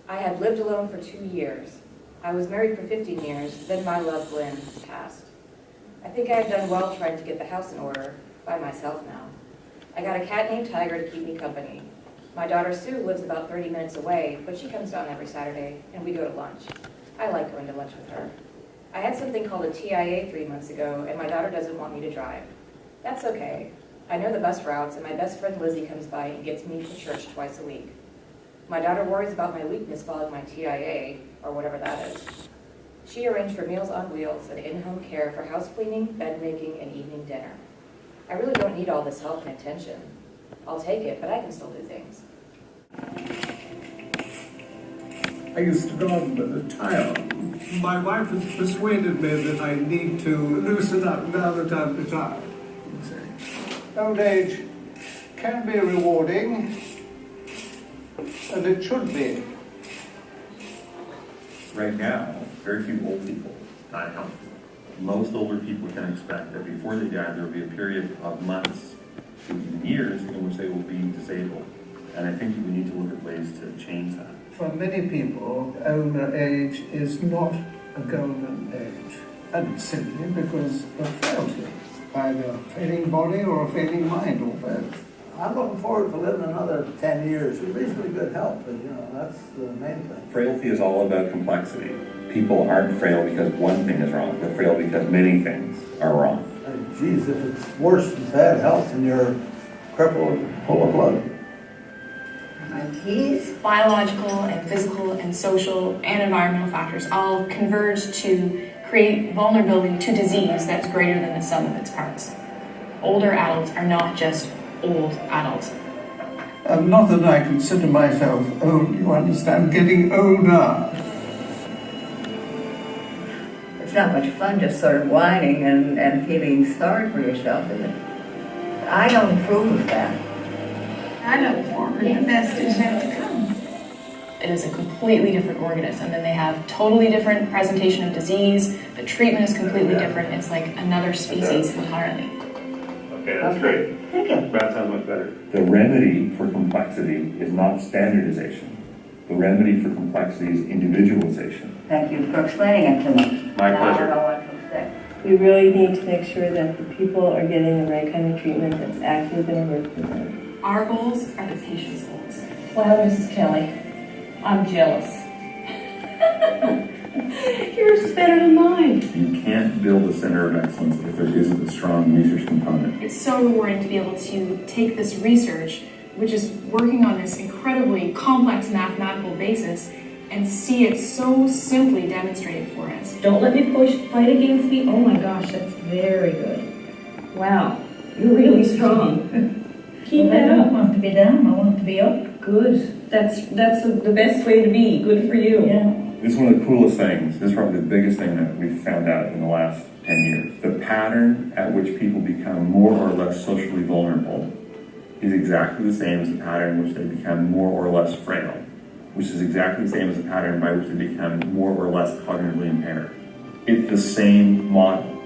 I had lived alone for 2 years. I was married for 15 years, then my love, Glenn, passed. I think I had done well trying to get the house in order by myself now. I got a cat named Tiger to keep me company. My daughter Sue lives about 30 minutes away, but she comes down every Saturday, and we go to lunch. I like going to lunch with her. I had something called a TIA 3 months ago, and my daughter doesn't want me to drive. That's okay. I know the bus routes, and my best friend Lizzie comes by and gets me to church twice a week. My daughter worries about my weakness following my TIA, or whatever that is. She arranged for Meals on Wheels and in-home care for house cleaning, bed making, and evening dinner. I really don't need all this help and attention. I'll take it, but I can still do things. I used to garden as a child. My wife has persuaded me that I need to loosen up now that I'm retired. Old age can be rewarding, and it should be. Right now, very few old people die healthy. Most older people can expect that before they die, there will be a period of months to even years in which they will be disabled. And I think we need to look at ways to change that. For many people, older age is not a golden age, and simply because of frailty, either a failing body or a failing mind, or both. I'm looking forward to living another 10 years with reasonably good health, but that's the main thing. Frailty is all about complexity. People aren't frail because one thing is wrong. They're frail because many things are wrong. Geez, if it's worse than bad health, then you're crippled, full of blood. These biological and physical and social and environmental factors all converge to create vulnerability to disease that's greater than the sum of its parts. Older adults are not just old adults. Not that I consider myself old, you understand, getting older. It's not much fun just sort of whining and feeling sorry for yourself, is it? I don't approve of that. I look forward to the best is yet to come. It is a completely different organism, and they have totally different presentation of disease. The treatment is completely different. It's like another species entirely. Okay, that's great. Thank you. That sounds much better. The remedy for complexity is not standardization. The remedy for complexity is individualization. Thank you for explaining it to me. My Now pleasure. I know what to expect. We really need to make sure that the people are getting the right kind of treatment that's actually going to work for them. Our goals are the patient's goals. Well, Mrs. Kelly, I'm jealous. Yours is better than mine. You can't build a center of excellence if there isn't a strong research component. It's so rewarding to be able to take this research, which is working on this incredibly complex mathematical basis, and see it so simply demonstrated for us. Don't let me fight against me. Oh my gosh, that's very good. Wow, you're really strong. Keep that I don't up. want to be down, I want to be up. Good. That's the best way to be. Good for you. Yeah. This is one of the coolest things. This is probably the biggest thing that we've found out in the last 10 years. The pattern at which people become more or less socially vulnerable is exactly the same as the pattern in which they become more or less frail, which is exactly the same as the pattern by which they become more or less cognitively impaired. It's the same model.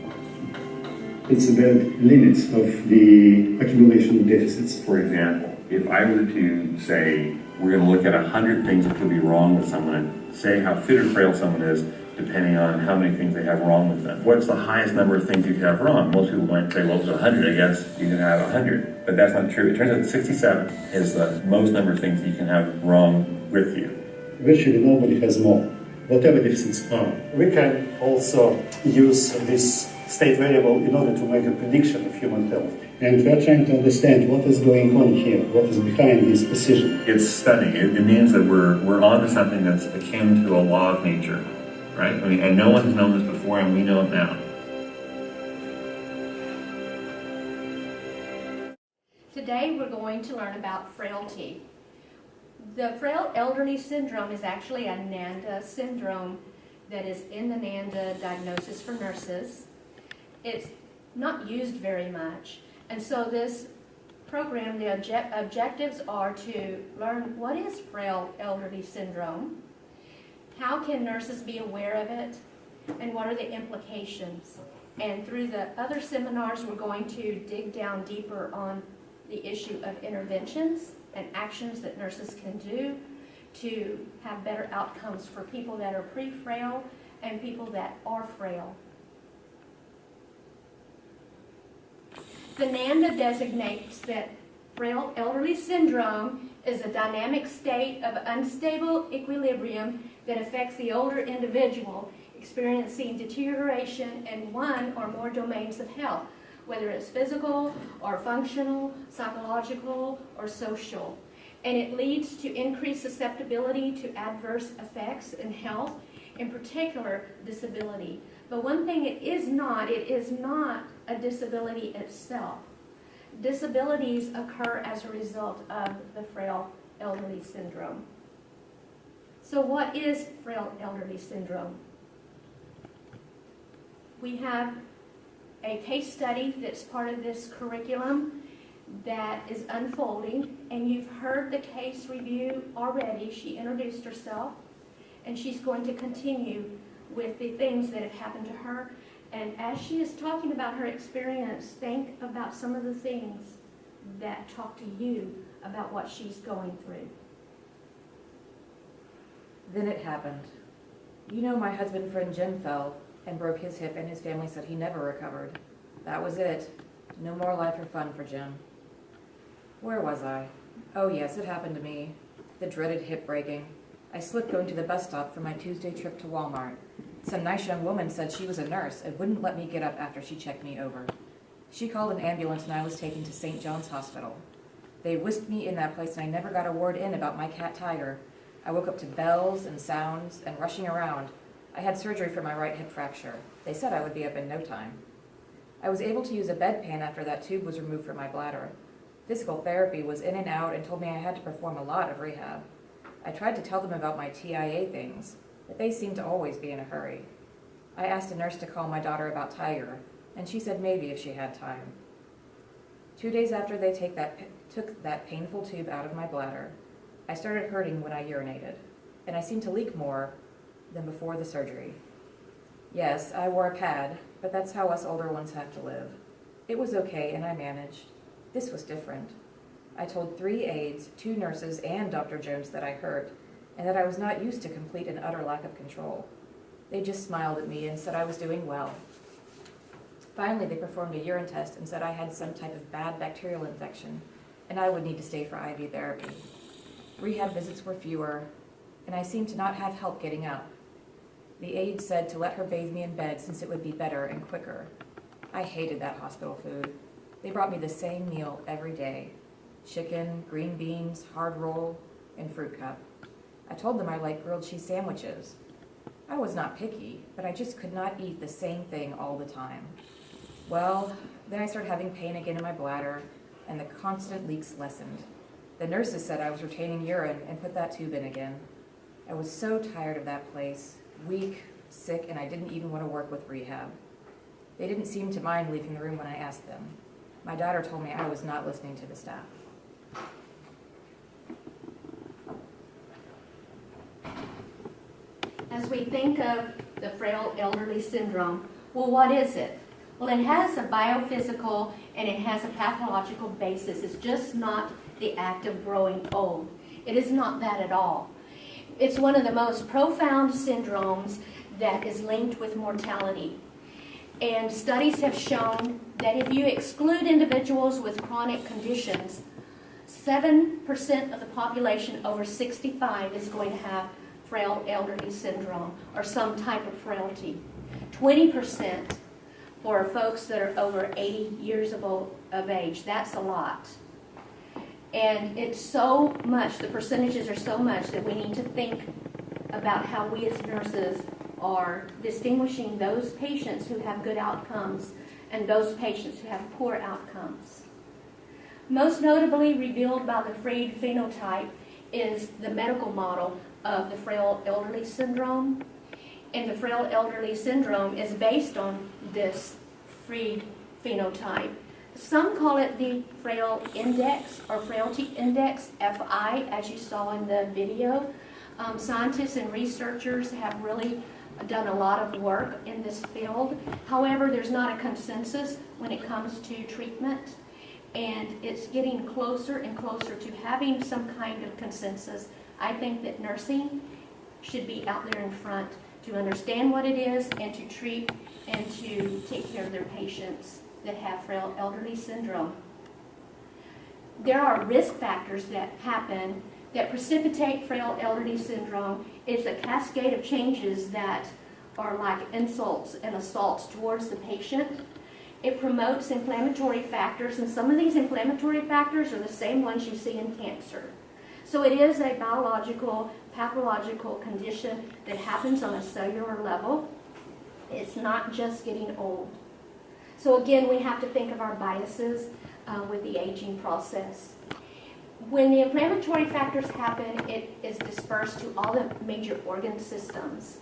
It's about limits of the accumulation of deficits. For example, if I were to say, we're going to look at 100 things that could be wrong with someone and say how fit or frail someone is depending on how many things they have wrong with them. What's the highest number of things you could have wrong? Most people might say, well, if it's 100, I guess you can have 100. But that's not true. It turns out that 67 is the most number of things that you can have wrong with you. Virtually nobody has more, whatever deficits are. We can also use this state variable in order to make a prediction of human health. And we're trying to understand what is going on here, what is behind this decision. It's stunning. It means that we're onto something that's akin to a law of nature, right? I mean, and no one has known this before, and we know it now. Today we're going to learn about frailty. The frail elderly syndrome is actually a NANDA syndrome that is in the NANDA diagnosis for nurses. It's not used very much, and so this program, the objectives are to learn what is frail elderly syndrome, how can nurses be aware of it, and what are the implications. And through the other seminars, we're going to dig down deeper on the issue of interventions and actions that nurses can do to have better outcomes for people that are pre-frail and people that are frail. The NANDA designates that frail elderly syndrome is a dynamic state of unstable equilibrium that affects the older individual experiencing deterioration in one or more domains of health, whether it's physical or functional, psychological, or social. And it leads to increased susceptibility to adverse effects in health, in particular disability. But one thing it is not a disability itself. Disabilities occur as a result of the frail elderly syndrome. So what is frail elderly syndrome? We have a case study that's part of this curriculum that is unfolding, and you've heard the case review already. She introduced herself, and she's going to continue with the things that have happened to her. And as she is talking about her experience, think about some of the things that talk to you about what she's going through. Then it happened. You know, my husband friend Jim fell and broke his hip, and his family said he never recovered. That was it. No more life or fun for Jim. Where was I? Oh yes, it happened to me. The dreaded hip breaking. I slipped going to the bus stop for my Tuesday trip to Walmart. Some nice young woman said she was a nurse and wouldn't let me get up after she checked me over. She called an ambulance and I was taken to St. John's Hospital. They whisked me in that place and I never got a word in about my cat Tiger. I woke up to bells and sounds and rushing around. I had surgery for my right hip fracture. They said I would be up in no time. I was able to use a bedpan after that tube was removed from my bladder. Physical therapy was in and out and told me I had to perform a lot of rehab. I tried to tell them about my TIA things, but they seemed to always be in a hurry. I asked a nurse to call my daughter about Tiger, and she said maybe if she had time. 2 days after they took that painful tube out of my bladder, I started hurting when I urinated, and I seemed to leak more than before the surgery. Yes, I wore a pad, but that's how us older ones have to live. It was okay, and I managed. This was different. I told 3 aides, 2 nurses, and Dr. Jones that I hurt, and that I was not used to complete and utter lack of control. They just smiled at me and said I was doing well. Finally, they performed a urine test and said I had some type of bad bacterial infection, and I would need to stay for IV therapy. Rehab visits were fewer, and I seemed to not have help getting up. The aide said to let her bathe me in bed since it would be better and quicker. I hated that hospital food. They brought me the same meal every day: chicken, green beans, hard roll, and fruit cup. I told them I liked grilled cheese sandwiches. I was not picky, but I just could not eat the same thing all the time. Well, then I started having pain again in my bladder, and the constant leaks lessened. The nurses said I was retaining urine and put that tube in again. I was so tired of that place, weak, sick, and I didn't even want to work with rehab. They didn't seem to mind leaving the room when I asked them. My daughter told me I was not listening to the staff. As we think of the frail elderly syndrome, well, what is it? Well, it has a biophysical and it has a pathological basis. It's just not the act of growing old. It is not that at all. It's one of the most profound syndromes that is linked with mortality. And studies have shown that if you exclude individuals with chronic conditions, 7% of the population over 65 is going to have frail elderly syndrome or some type of frailty. 20% for folks that are over 80 years of age. That's a lot. And it's so much, the percentages are so much that we need to think about how we as nurses are distinguishing those patients who have good outcomes and those patients who have poor outcomes. Most notably revealed by the Frail phenotype is the medical model of the frail elderly syndrome. And the frail elderly syndrome is based on this Frail phenotype. Some call it the Frail Index or Frailty Index, FI, as you saw in the video. Scientists and researchers have really done a lot of work in this field. However, there's not a consensus when it comes to treatment, and it's getting closer and closer to having some kind of consensus I think that nursing should be out there in front to understand what it is and to treat and to take care of their patients that have frail elderly syndrome. There are risk factors that happen that precipitate frail elderly syndrome. It's a cascade of changes that are like insults and assaults towards the patient. It promotes inflammatory factors, and some of these inflammatory factors are the same ones you see in cancer. So it is a biological, pathological condition that happens on a cellular level. It's not just getting old. So again, we have to think of our biases with the aging process. When the inflammatory factors happen, it is dispersed to all the major organ systems.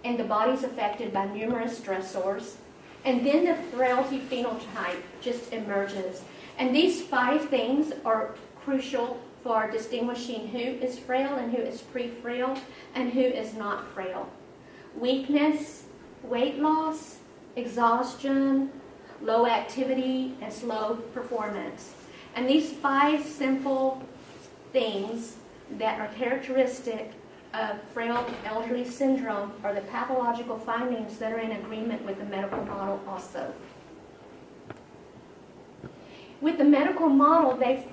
And the body's affected by numerous stressors. And then the frailty phenotype just emerges. And these 5 things are crucial for distinguishing who is frail and who is pre-frail and who is not frail. Weakness, weight loss, exhaustion, low activity, and slow performance. And these 5 simple things that are characteristic of frail elderly syndrome are the pathological findings that are in agreement with the medical model also. With the medical model, they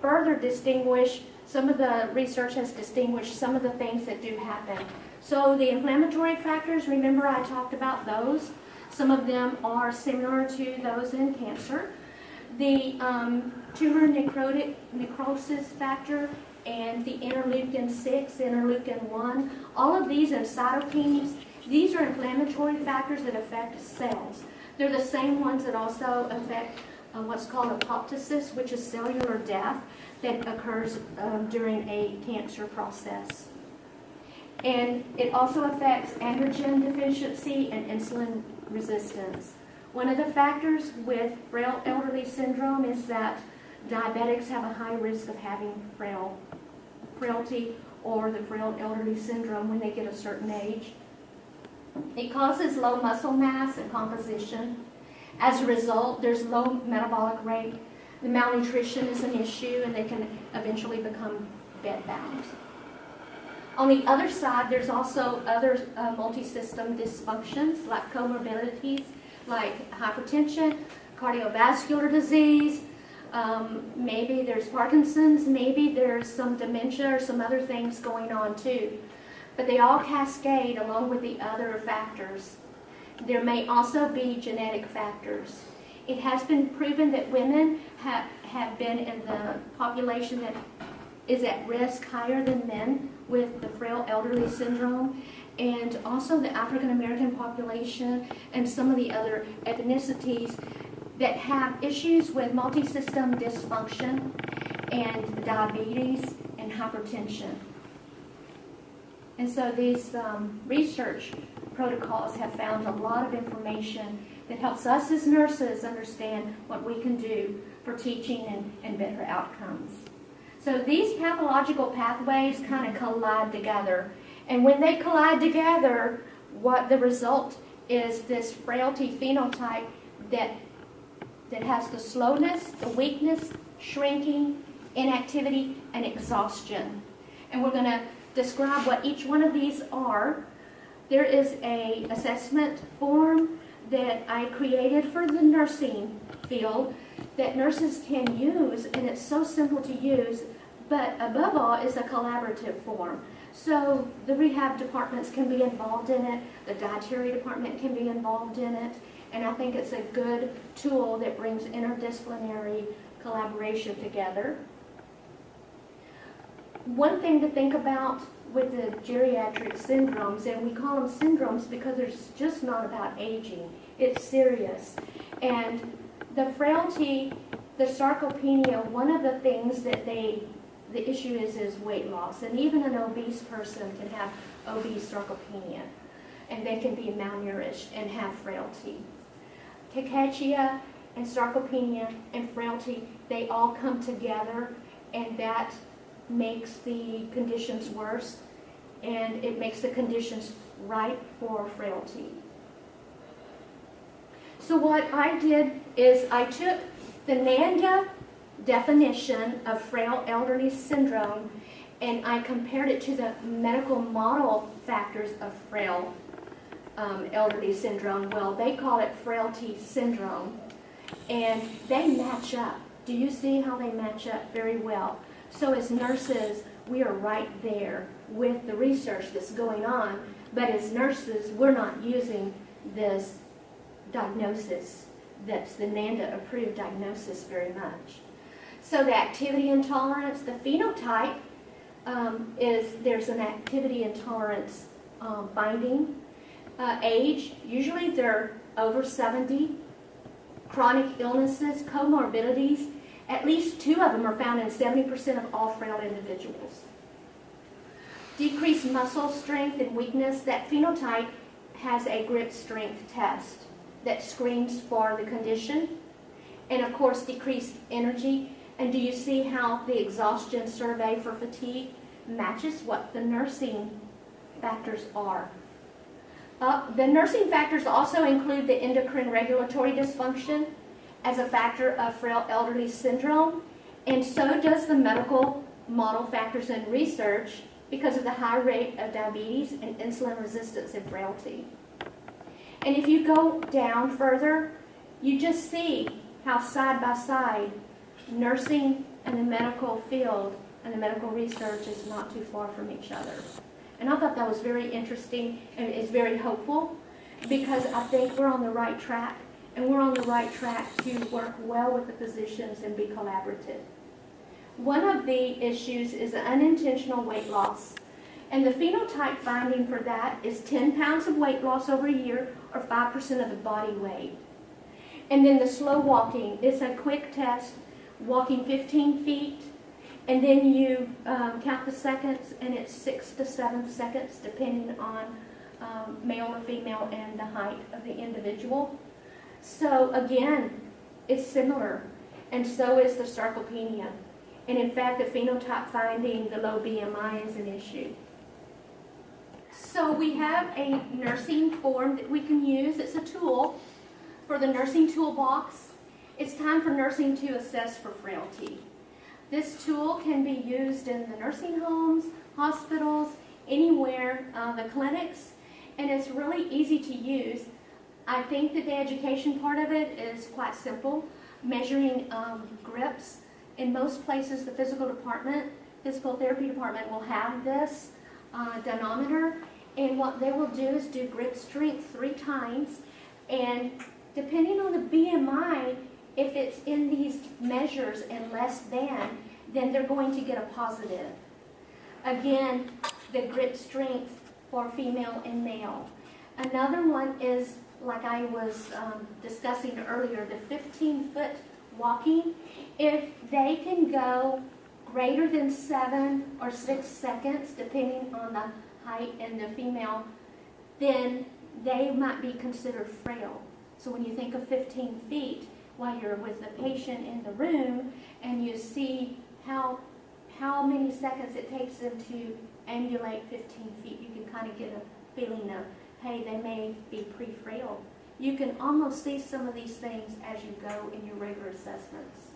further distinguish, some of the research has distinguished some of the things that do happen. So the inflammatory factors, remember I talked about those. Some of them are similar to those in cancer. The tumor necrosis factor and the interleukin-6, interleukin-1, all of these and cytokines, these are inflammatory factors that affect cells. They're the same ones that also affect what's called apoptosis, which is cellular death that occurs during a cancer process. And it also affects androgen deficiency and insulin resistance. One of the factors with frail elderly syndrome is that diabetics have a high risk of having frailty or the frail elderly syndrome when they get a certain age. It causes low muscle mass and composition. As a result, there's low metabolic rate. The malnutrition is an issue, and they can eventually become bedbound. On the other side, there's also other multi-system dysfunctions like comorbidities, like hypertension, cardiovascular disease, maybe there's Parkinson's, maybe there's some dementia or some other things going on too. But they all cascade along with the other factors. There may also be genetic factors. It has been proven that women have been in the population that is at risk higher than men with the frail elderly syndrome, and also the African American population and some of the other ethnicities that have issues with multi-system dysfunction and diabetes and hypertension. And so these research protocols have found a lot of information that helps us as nurses understand what we can do for teaching and better outcomes. So these pathological pathways kind of collide together. And when they collide together, what the result is this frailty phenotype that has the slowness, the weakness, shrinking, inactivity, and exhaustion. And we're going to describe what each one of these are. There is an assessment form that I created for the nursing field that nurses can use, and it's so simple to use, but above all, it's a collaborative form. So the rehab departments can be involved in it, the dietary department can be involved in it, and I think it's a good tool that brings interdisciplinary collaboration together. One thing to think about with the geriatric syndromes, and we call them syndromes because it's just not about aging, it's serious. And the frailty, the sarcopenia, one of the things that the issue is weight loss, and even an obese person can have obese sarcopenia, and they can be malnourished and have frailty. Cachexia and sarcopenia and frailty, they all come together, and that makes the conditions worse, and it makes the conditions right for frailty. So what I did is I took the NANDA definition of frail elderly syndrome, and I compared it to the medical model factors of frail elderly syndrome. Well, they call it frailty syndrome, and they match up. Do you see how they match up very well? So as nurses, we are right there with the research that's going on, but as nurses, we're not using this diagnosis that's the NANDA approved diagnosis very much. So the activity intolerance, the phenotype is there's an activity intolerance finding. Age, usually they're over 70. Chronic illnesses, comorbidities, at least 2 of them are found in 70% of all frail individuals. Decreased muscle strength and weakness, that phenotype has a grip strength test that screens for the condition. And of course, decreased energy. And do you see how the exhaustion survey for fatigue matches what the nursing factors are? The nursing factors also include the endocrine regulatory dysfunction as a factor of frail elderly syndrome, and so does the medical model factors in research because of the high rate of diabetes and insulin resistance and frailty. And if you go down further, you just see how side by side nursing and the medical field and the medical research is not too far from each other. And I thought that was very interesting and is very hopeful because I think we're on the right track, and we're on the right track to work well with the physicians and be collaborative. One of the issues is unintentional weight loss, and the phenotype finding for that is 10 pounds of weight loss over a year or 5% of the body weight. And then the slow walking, it's a quick test, walking 15 feet, and then you count the seconds, and it's 6 to 7 seconds, depending on male or female and the height of the individual. So again, it's similar, and so is the sarcopenia. And in fact, the phenotype finding, the low BMI is an issue. So we have a nursing form that we can use. It's a tool for the nursing toolbox. It's time for nursing to assess for frailty. This tool can be used in the nursing homes, hospitals, anywhere, the clinics, and it's really easy to use. I think that the education part of it is quite simple. Measuring grips. In most places, the physical therapy department will have this dynamometer, and what they will do is do grip strength 3 times, and depending on the BMI, if it's in these measures and less than, then they're going to get a positive. Again, the grip strength for female and male. Another one is, like I was discussing earlier, the 15-foot walking. If they can go greater than 7 or 6 seconds, depending on the height and the female, then they might be considered frail. So when you think of 15 feet, while you're with the patient in the room and you see how many seconds it takes them to ambulate 15 feet, you can kind of get a feeling of, hey, they may be pre-frail. You can almost see some of these things as you go in your regular assessments.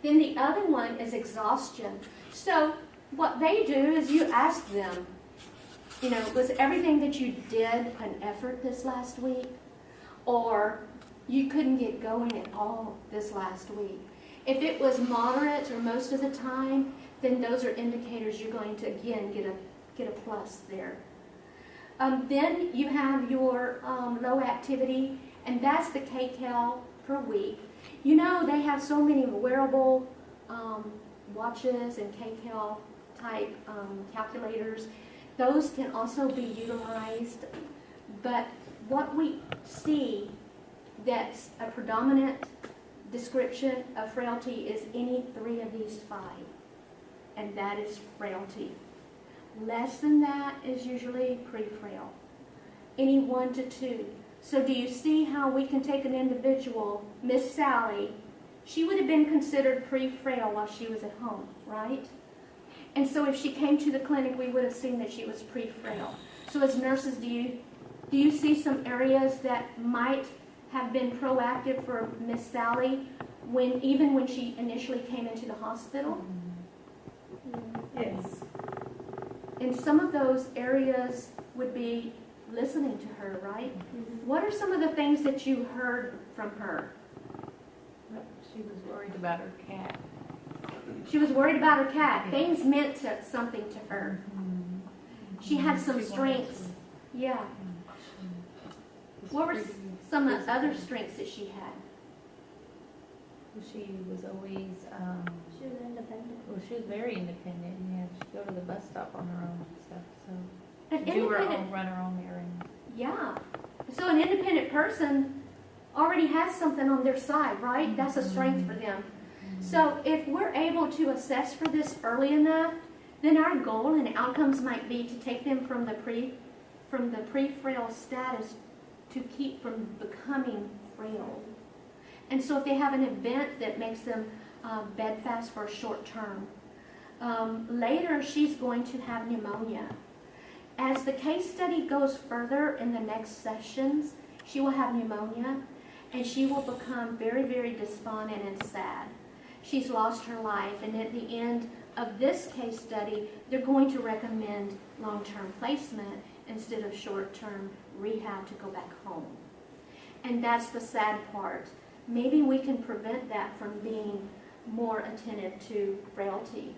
Then the other one is exhaustion. So what they do is you ask them, was everything that you did an effort this last week? Or you couldn't get going at all this last week? If it was moderate or most of the time, then those are indicators you're going to, again, get a plus there. Then you have your low activity, and that's the kcal per week. They have so many wearable watches and kcal type calculators. Those can also be utilized, but what we see that's a predominant description of frailty is any 3 of these 5, and that is frailty. Less than that is usually pre-frail. Any 1 to 2. So do you see how we can take an individual, Miss Sally, she would have been considered pre-frail while she was at home, right? And so if she came to the clinic, we would have seen that she was pre-frail. So as nurses, do you see some areas that might have been proactive for Miss Sally even when she initially came into the hospital? Yes. And some of those areas would be listening to her, right? What are some of the things that you heard from her? She was worried about her cat. She was worried about her cat. Things meant something to her. She had some strengths. Yeah. What were some of the other strengths that she had? She was always, She was independent. well, she was very independent. Yeah, she'd go to the bus stop on her own and stuff. So An she'd do her independent, own, run her own errands. yeah. So an independent person already has something on their side, right? That's a strength for them. So if we're able to assess for this early enough, then our goal and outcomes might be to take them from the pre-frail status to keep from becoming frail. And so if they have an event that makes them bedfast for a short term, later she's going to have pneumonia. As the case study goes further in the next sessions, she will have pneumonia and she will become very, very despondent and sad. She's lost her life, and at the end of this case study, they're going to recommend long-term placement instead of short-term rehab to go back home. And that's the sad part. Maybe we can prevent that from being more attentive to frailty.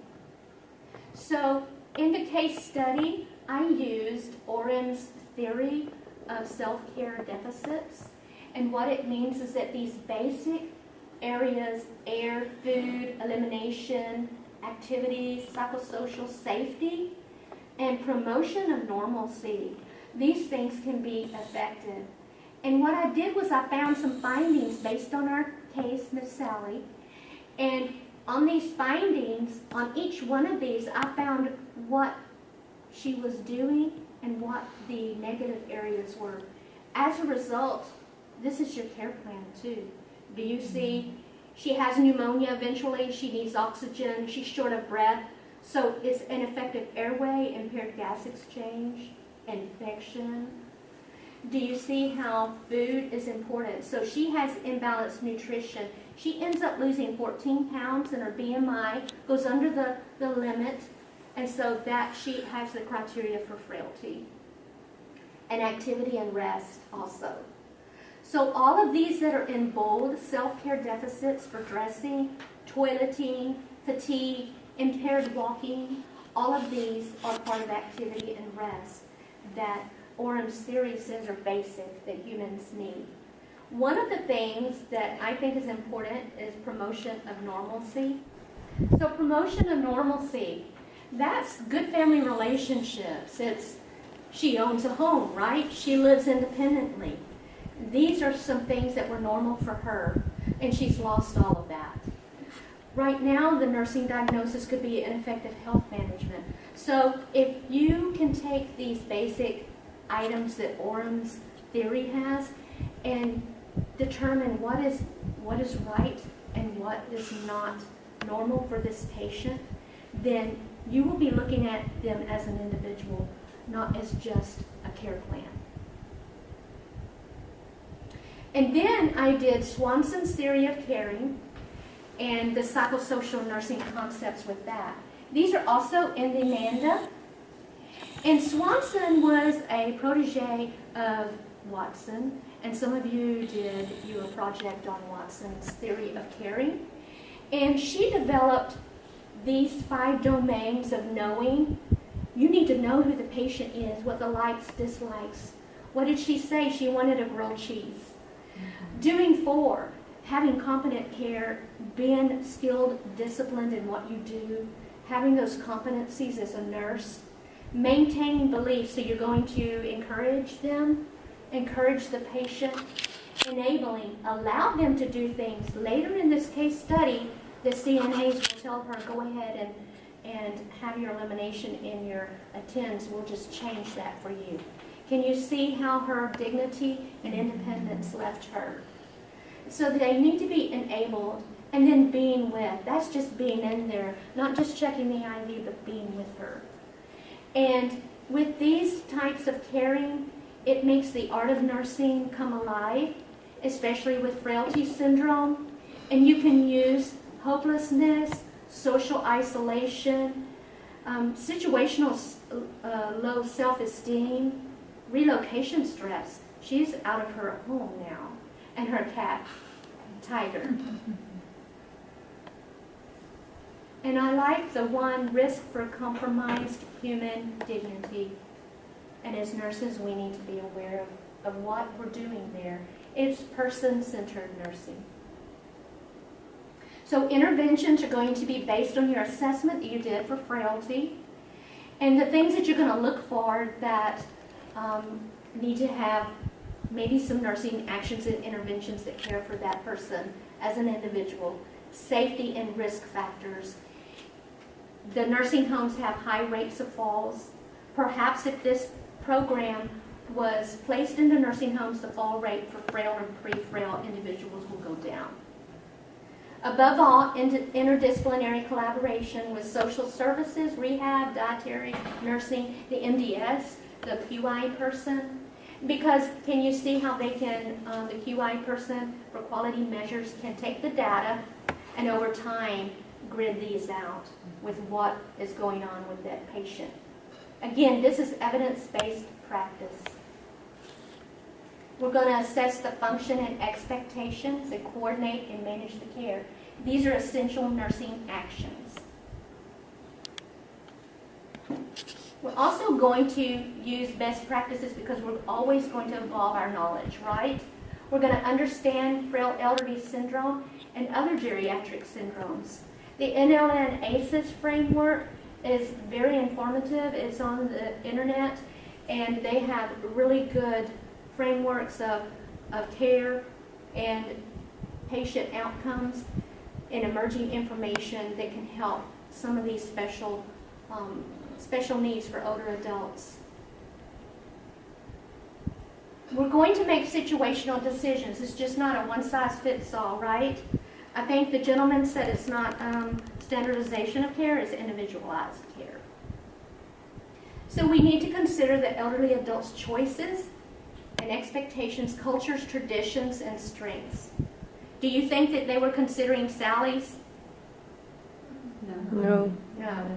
So in the case study, I used Orem's theory of self-care deficits. And what it means is that these basic areas, air, food, elimination, activities, psychosocial safety, and promotion of normalcy, these things can be effective. And what I did was I found some findings based on our case, Miss Sally. And on these findings, on each one of these, I found what she was doing and what the negative areas were. As a result, this is your care plan too. Do you see? She has pneumonia eventually. She needs oxygen. She's short of breath. So it's ineffective airway, impaired gas exchange, infection. Do you see how food is important? So she has imbalanced nutrition. She ends up losing 14 pounds and her BMI goes under the limit. And so that she has the criteria for frailty. And activity and rest also. So all of these that are in bold, self-care deficits for dressing, toileting, fatigue, impaired walking, all of these are part of activity and rest that Orem's theory says are basic that humans need. One of the things that I think is important is promotion of normalcy. So promotion of normalcy, that's good family relationships. She owns a home, right? She lives independently. These are some things that were normal for her, and she's lost all of that. Right now, the nursing diagnosis could be ineffective health management. So if you can take these basic items that Orem's theory has and determine what is right and what is not normal for this patient, then you will be looking at them as an individual, not as just a care plan. And then I did Swanson's theory of caring and the psychosocial nursing concepts with that. These are also in the NANDA. And Swanson was a protege of Watson, and some of you did your project on Watson's theory of caring. And she developed these 5 domains of knowing. You need to know who the patient is, what the likes, dislikes. What did she say? She wanted a grilled cheese. Doing 4, having competent care, being skilled, disciplined in what you do, having those competencies as a nurse, maintaining beliefs, so you're going to encourage them, encourage the patient, enabling, allow them to do things. Later in this case study, the CNAs will tell her, go ahead and have your elimination in your attends. We'll just change that for you. Can you see how her dignity and independence left her? So they need to be enabled, and then being with. That's just being in there, not just checking the IV, but being with her. And with these types of caring, it makes the art of nursing come alive, especially with frailty syndrome. And you can use hopelessness, social isolation, Situational low self-esteem, relocation stress. She's out of her home now, and her cat, Tiger. And I like the one, risk for compromised human dignity. And as nurses, we need to be aware of what we're doing there. It's person-centered nursing. So interventions are going to be based on your assessment that you did for frailty, and the things that you're going to look for that need to have maybe some nursing actions and interventions that care for that person as an individual. Safety and risk factors. The nursing homes have high rates of falls. Perhaps if this program was placed into nursing homes, the fall rate for frail and pre-frail individuals will go down. Above all, interdisciplinary collaboration with social services, rehab, dietary, nursing, the MDS, the QI person. Because can you see how they can, the QI person for quality measures can take the data and over time grid these out with what is going on with that patient. Again, this is evidence-based practice. We're going to assess the function and expectations and coordinate and manage the care. These are essential nursing actions. We're also going to use best practices because we're always going to evolve our knowledge, right? We're going to understand frail elderly syndrome and other geriatric syndromes. The NLN ACEs framework is very informative. It's on the internet, and they have really good frameworks of care and patient outcomes and emerging information that can help some of these special needs for older adults. We're going to make situational decisions. It's just not a one-size-fits-all, right? I think the gentleman said it's not standardization of care, it's individualized care. So we need to consider the elderly adult's choices and expectations, cultures, traditions, and strengths. Do you think that they were considering Sally's? No. No.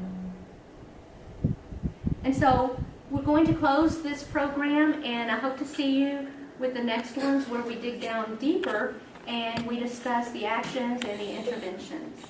And so we're going to close this program, and I hope to see you with the next ones where we dig down deeper and we discuss the actions and the interventions.